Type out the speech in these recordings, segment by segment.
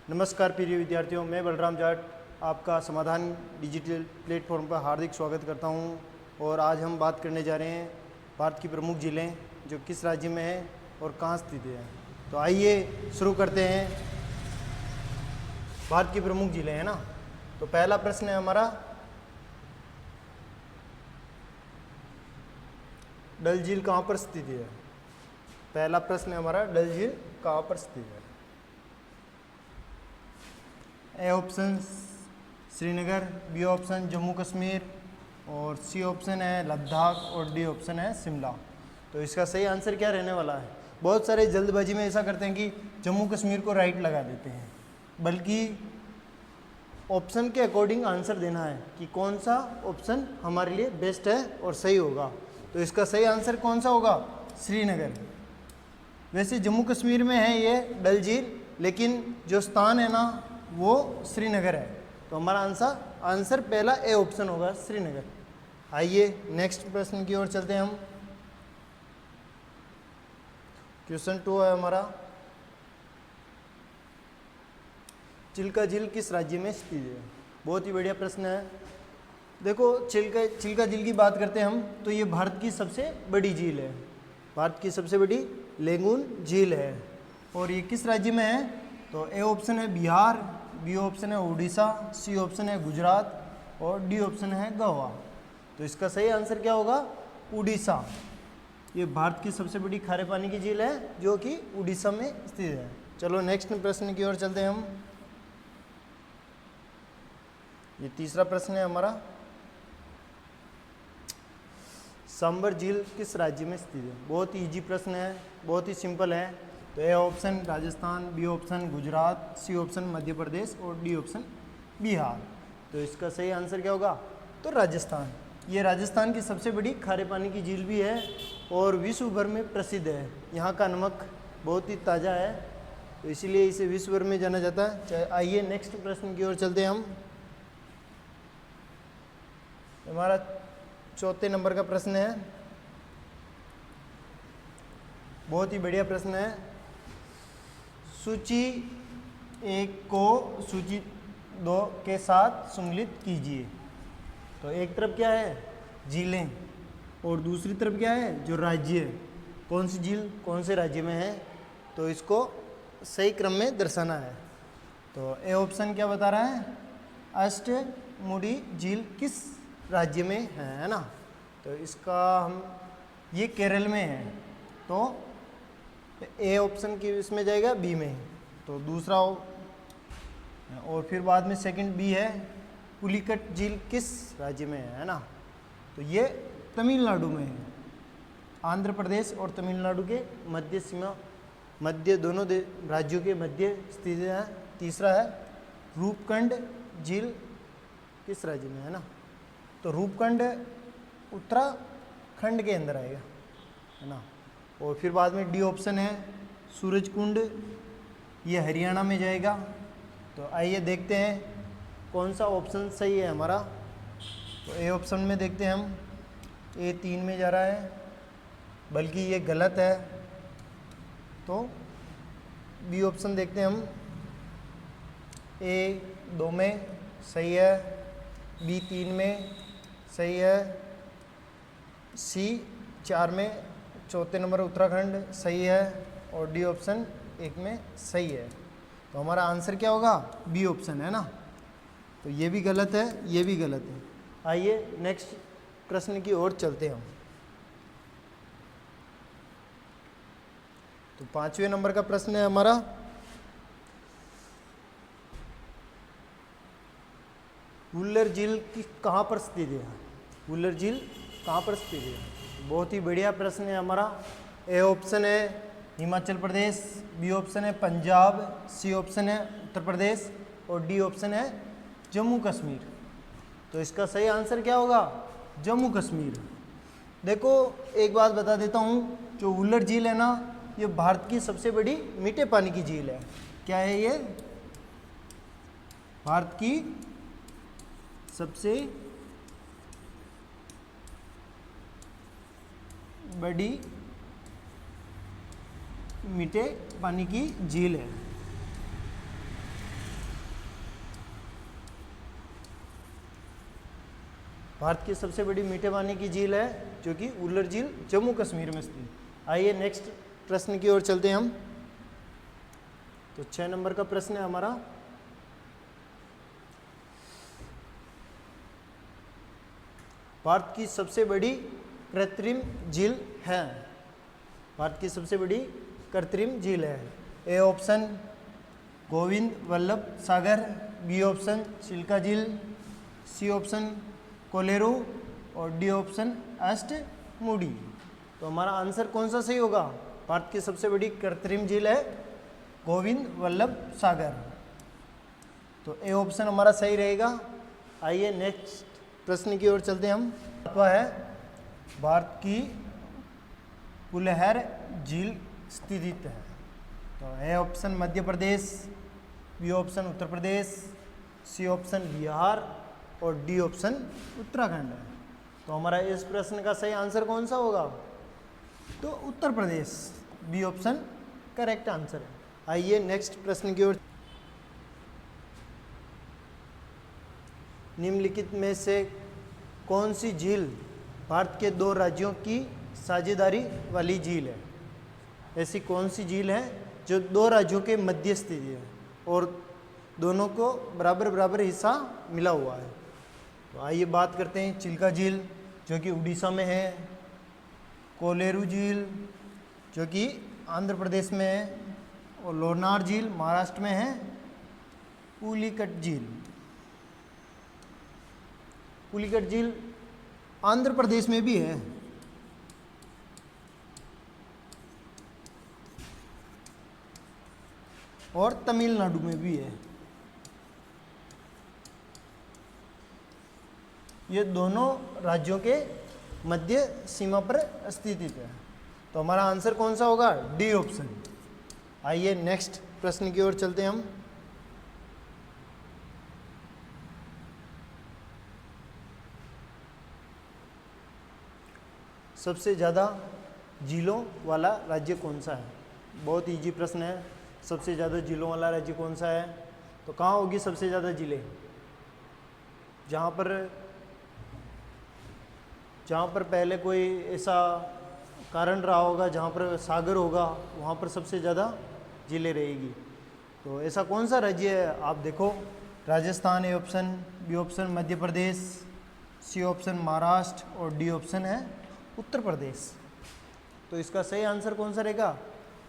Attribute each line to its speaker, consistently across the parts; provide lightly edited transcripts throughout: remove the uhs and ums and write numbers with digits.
Speaker 1: नमस्कार प्रिय विद्यार्थियों, मैं बलराम जाट आपका समाधान डिजिटल प्लेटफॉर्म पर हार्दिक स्वागत करता हूं। और आज हम बात करने जा रहे हैं भारत की प्रमुख ज़िले जो किस राज्य में है और कहां स्थित है। तो आइए शुरू करते हैं। भारत की प्रमुख ज़िले हैं ना, तो पहला प्रश्न है हमारा, डल झील कहाँ पर स्थित है। पहला प्रश्न है हमारा, डल झील कहाँ पर स्थित है। A option Srinagar, B option Jammu Kashmir, और सी ऑप्शन है लद्दाख, और डी ऑप्शन है शिमला। तो इसका सही आंसर क्या रहने वाला है। बहुत सारे जल्दबाजी में ऐसा करते हैं कि जम्मू कश्मीर को राइट लगा देते हैं, बल्कि ऑप्शन के अकॉर्डिंग आंसर देना है कि कौन सा ऑप्शन हमारे लिए बेस्ट है और सही होगा। तो इसका सही आंसर कौन सा होगा, श्रीनगर। वैसे जम्मू कश्मीर में है ये डल झील, लेकिन जो स्थान है ना वो श्रीनगर है। तो हमारा आंसर पहला ए ऑप्शन होगा, श्रीनगर। आइए नेक्स्ट प्रश्न की ओर चलते हैं हम। क्वेश्चन 2 है हमारा, चिल्का झील किस राज्य में स्थित है। बहुत ही बढ़िया प्रश्न है। देखो, चिल्का झील की बात करते हैं हम, तो ये भारत की सबसे बड़ी झील है। भारत की सबसे बड़ी लेंगुन झील है। और ये किस राज्य में है, तो ए ऑप्शन है बिहार, बी ऑप्शन है उड़ीसा, सी ऑप्शन है गुजरात, और डी ऑप्शन है गोवा। तो इसका सही आंसर क्या होगा, उड़ीसा। ये भारत की सबसे बड़ी खारे पानी की झील है जो कि उड़ीसा में स्थित है। चलो नेक्स्ट प्रश्न की ओर चलते हैं हम। ये तीसरा प्रश्न है हमारा, सांबर झील किस राज्य में स्थित है। बहुत ही इजी प्रश्न है, बहुत ही सिंपल है। तो A option Rajasthan, B option Gujarat, C option Madhya Pradesh, और डी ऑप्शन बिहार। तो इसका सही आंसर क्या होगा, तो राजस्थान। ये राजस्थान की सबसे बड़ी खारे पानी की झील भी है और विश्व भर में प्रसिद्ध है। यहाँ का नमक बहुत ही ताज़ा है, तो इसीलिए इसे विश्व भर में जाना जाता है। आइए नेक्स्ट प्रश्न की ओर चलते हैं हम। हमारा चौथे नंबर का प्रश्न है, बहुत ही बढ़िया प्रश्न है। सूची 1 को सूची 2 के साथ सम्मिलित कीजिए। तो एक तरफ क्या है, झीलें, और दूसरी तरफ क्या है, जो राज्य, कौन सी झील कौन से राज्य में है, तो इसको सही क्रम में दर्शाना है। तो ए ऑप्शन क्या बता रहा है, अष्टमुडी झील किस राज्य में है ना। तो इसका हम, ये केरल में है, तो ए ऑप्शन की इसमें जाएगा बी में। तो दूसरा और फिर बाद में सेकंड बी है, पुलिकट झील किस राज्य में है ना। तो ये तमिलनाडु में है। आंध्र प्रदेश और तमिलनाडु के मध्य सीमा, मध्य दोनों राज्यों के मध्य स्थित है। तीसरा है रूपकुंड झील किस राज्य में है ना। तो रूपकुंड उत्तराखंड के अंदर आएगा, है ना। और फिर बाद में डी ऑप्शन है सूरजकुंड, ये हरियाणा में जाएगा। तो आइए देखते हैं कौन सा ऑप्शन सही है हमारा। तो ए ऑप्शन में देखते हैं हम, ए 3 में जा रहा है, बल्कि ये गलत है। तो बी ऑप्शन देखते हैं हम, ए 2 में सही है, बी 3 में सही है, सी 4 में, चौथे नंबर उत्तराखंड सही है, और डी ऑप्शन 1 में सही है। तो हमारा आंसर क्या होगा, बी ऑप्शन है ना। तो ये भी गलत है, ये भी गलत है। आइए नेक्स्ट प्रश्न की ओर चलते हैं हम। तो 5वें नंबर का प्रश्न है हमारा, वुल्लर झील की कहाँ पर स्थित है। वुल्लर झील कहाँ पर स्थित है। बहुत ही बढ़िया प्रश्न है हमारा। ए ऑप्शन है हिमाचल प्रदेश, बी ऑप्शन है पंजाब, सी ऑप्शन है उत्तर प्रदेश, और डी ऑप्शन है जम्मू कश्मीर। तो इसका सही आंसर क्या होगा, जम्मू कश्मीर। देखो एक बात बता देता हूँ, जो वुल्लर झील है ना, ये भारत की सबसे बड़ी मीठे पानी की झील है। क्या है ये, भारत की सबसे बड़ी मीठे पानी की झील है। भारत की सबसे बड़ी मीठे पानी की झील है जो कि उल्लर झील जम्मू कश्मीर में स्थित। आइए नेक्स्ट प्रश्न की ओर चलते हैं हम। तो 6 नंबर का प्रश्न है हमारा, भारत की सबसे बड़ी कृत्रिम झील है। भारत की सबसे बड़ी कृत्रिम झील है। A option Govind Vallabh Sagar, B option Chilka झील, सी ऑप्शन कोलेरू और डी ऑप्शन अष्टमुडी। तो हमारा आंसर कौन सा सही होगा? भारत की सबसे बड़ी कृत्रिम झील है गोविंद वल्लभ सागर। तो ए ऑप्शन हमारा सही रहेगा। आइए नेक्स्ट प्रश्न की ओर चलते हैं हम। वह है भारत की फुलहर झील स्थित है। तो A option Madhya Pradesh, B option Uttar Pradesh, C option Bihar और डी ऑप्शन उत्तराखंड है। तो हमारा इस प्रश्न का सही आंसर कौन सा होगा? तो Uttar Pradesh, B option correct answer है। आइए नेक्स्ट प्रश्न की ओर। निम्नलिखित में से कौन सी झील भारत के 2 राज्यों की साझेदारी वाली झील है? ऐसी कौन सी झील है जो 2 राज्यों के मध्य स्थित है और दोनों को बराबर बराबर हिस्सा मिला हुआ है? तो आइए बात करते हैं चिल्का झील जो कि उड़ीसा में है, कोलेरू झील जो कि आंध्र प्रदेश में है और लोनार झील महाराष्ट्र में है, पुलिकट झील। पुलिकट झील आंध्र प्रदेश में भी है। और तमिलनाडु में भी है। ये दोनों राज्यों के मध्य सीमा पर स्थित है। तो हमारा आंसर कौन सा होगा? D option. आइए नेक्स्ट प्रश्न की ओर चलते हैं हम। सबसे ज़्यादा झीलों वाला राज्य कौन सा है? बहुत इजी प्रश्न है। सबसे ज़्यादा झीलों वाला राज्य कौन सा है? तो कहाँ होगी सबसे ज़्यादा झीलें? जहाँ पर पहले कोई ऐसा कारण रहा होगा, जहाँ पर सागर होगा, वहाँ पर सबसे ज़्यादा झीलें रहेगी। तो ऐसा कौन सा राज्य है? आप देखो, Rajasthan A option, B option Madhya Pradesh, C option Maharashtra और डी ऑप्शन है उत्तर प्रदेश। तो इसका सही आंसर कौन सा रहेगा?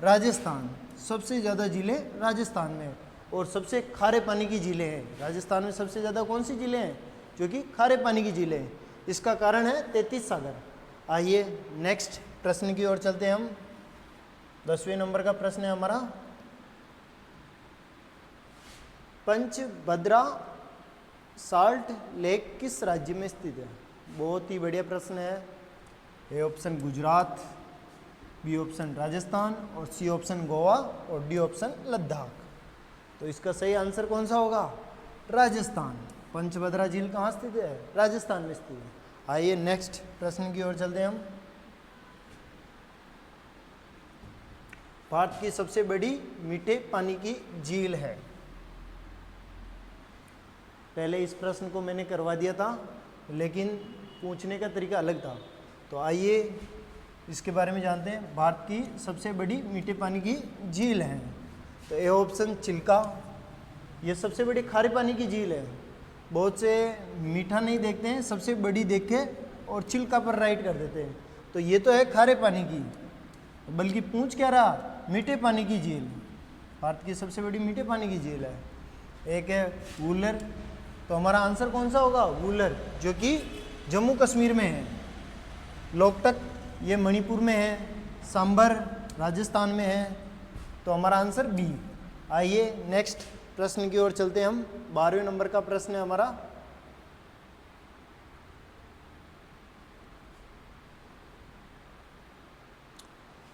Speaker 1: राजस्थान। सबसे ज़्यादा झीलें राजस्थान में और सबसे खारे पानी की झीलें हैं। राजस्थान में सबसे ज़्यादा कौन सी झीलें हैं? जो कि खारे पानी की झीलें हैं। इसका कारण है 33 सागर। आइए नेक्स्ट प्रश्न की ओर चलते हैं हम। 10वें नंबर का प्रश्न है हमारा, पंचभद्रा साल्ट लेक किस राज्य में स्थित है? बहुत ही बढ़िया प्रश्न है। A option Gujarat, B option Rajasthan और सी ऑप्शन गोवा और डी ऑप्शन लद्दाख। तो इसका सही आंसर कौन सा होगा? राजस्थान। पंचभद्रा झील कहाँ स्थित है? राजस्थान में स्थित है। आइए नेक्स्ट प्रश्न की ओर चलते हैं हम। भारत की सबसे बड़ी मीठे पानी की झील है। पहले इस प्रश्न को मैंने करवा दिया था, लेकिन पूछने का तरीका अलग था। तो आइए इसके बारे में जानते हैं। भारत की सबसे बड़ी मीठे पानी की झील है। तो ए ऑप्शन चिल्का, ये सबसे बड़ी खारे पानी की झील है। बहुत से मीठा नहीं देखते हैं, सबसे बड़ी देख के और चिल्का पर राइट कर देते हैं। तो ये तो है खारे पानी की, बल्कि पूछ क्या रहा? मीठे पानी की झील। भारत की सबसे बड़ी मीठे पानी की झील है। एक है वुलर। तो हमारा आंसर कौन सा होगा? वुलर, जो कि जम्मू कश्मीर में है। लोकटक ये मणिपुर में है। सांबर राजस्थान में है। तो हमारा आंसर बी। आइए नेक्स्ट प्रश्न की ओर चलते हैं हम। 12वें नंबर का प्रश्न है हमारा,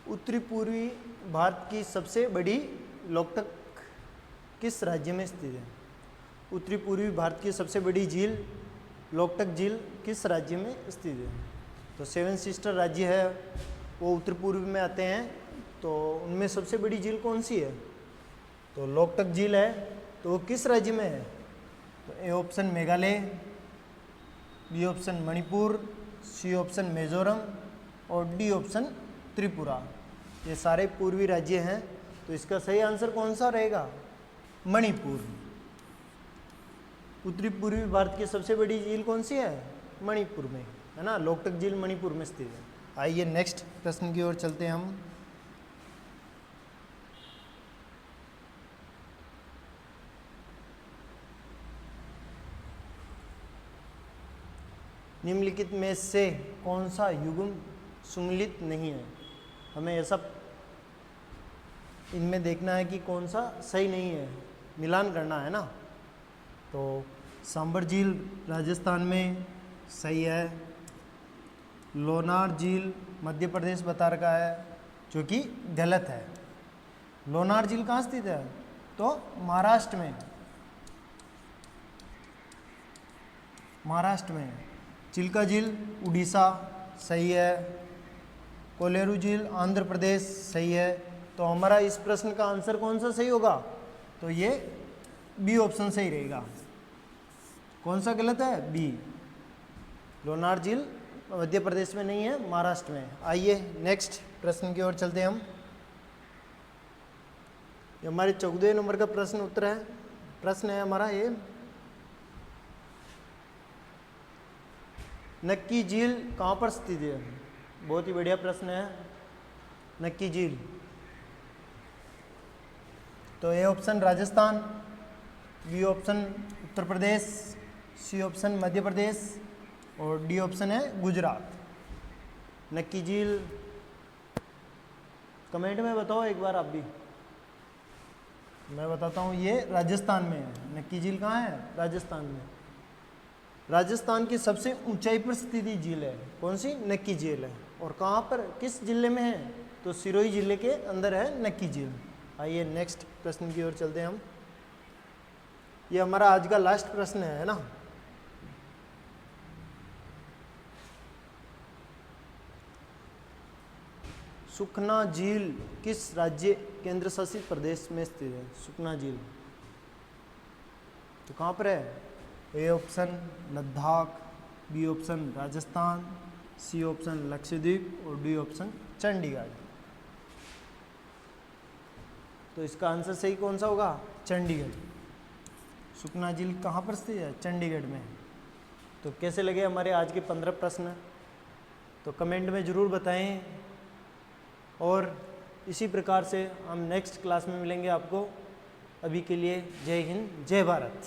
Speaker 1: उत्तरी पूर्वी भारत की सबसे बड़ी लोकटक किस राज्य में स्थित है? उत्तरी पूर्वी भारत की सबसे बड़ी झील लोकटक झील किस राज्य में स्थित है? तो 7 सिस्टर राज्य है, वो उत्तर पूर्व में आते हैं। तो उनमें सबसे बड़ी झील कौन सी है? तो लोकटक झील है। तो वो किस राज्य में है? तो A option Meghalaya, B option Manipur, C option Mizoram और डी ऑप्शन त्रिपुरा। ये सारे पूर्वी राज्य हैं, तो इसका सही आंसर कौन सा रहेगा? मणिपुर। उत्तरी पूर्वी भारत की सबसे बड़ी झील कौन सी है? मणिपुर में, है ना, लोकटक झील मणिपुर में स्थित है। आइए नेक्स्ट प्रश्न की ओर चलते हैं हम। निम्नलिखित में से कौन सा युग्म सुमेलित नहीं है? हमें ऐसा इनमें देखना है कि कौन सा सही नहीं है, मिलान करना है ना। तो सांबर झील राजस्थान में सही है। लोनार झील मध्य प्रदेश बता रखा है, जो कि गलत है। लोनार झील कहाँ स्थित है? तो महाराष्ट्र में, महाराष्ट्र में। चिल्का झील उड़ीसा सही है। कोलेरू झील आंध्र प्रदेश सही है। तो हमारा इस प्रश्न का आंसर कौन सा सही होगा? तो ये बी ऑप्शन सही रहेगा। कौन सा गलत है? बी। लोनार झील मध्य प्रदेश में नहीं है, महाराष्ट्र में। आइए नेक्स्ट प्रश्न की ओर चलते हैं हम। ये हमारे 14वें नंबर का प्रश्न उत्तर है। प्रश्न है हमारा ये, नक्की झील कहाँ पर स्थित है? बहुत ही बढ़िया प्रश्न है। नक्की झील, तो A option Rajasthan, B option Uttar Pradesh, C option Madhya Pradesh और डी ऑप्शन है गुजरात। नक्की झील कमेंट में बताओ एक बार आप भी। मैं बताता हूँ, ये राजस्थान में है। नक्की झील कहाँ है? राजस्थान में। राजस्थान की सबसे ऊंचाई पर स्थित झील है। कौन सी? नक्की झील है। और कहाँ पर, किस जिले में है? तो सिरोही जिले के अंदर है नक्की झील। आइए नेक्स्ट प्रश्न की ओर चलते हैं हम। ये हमारा आज का लास्ट प्रश्न है ना। सुखना झील किस राज्य केंद्र शासित प्रदेश में स्थित है? सुखना झील तो कहाँ पर है? A option Ladakh, B option Rajasthan, C option Lakshadweep और डी ऑप्शन चंडीगढ़। तो इसका आंसर सही कौन सा होगा? चंडीगढ़। सुखना झील कहाँ पर स्थित है? चंडीगढ़ में। तो कैसे लगे हमारे आज के 15 प्रश्न? तो कमेंट में ज़रूर बताएं। और इसी प्रकार से हम नेक्स्ट क्लास में मिलेंगे आपको। अभी के लिए जय हिंद, जय भारत।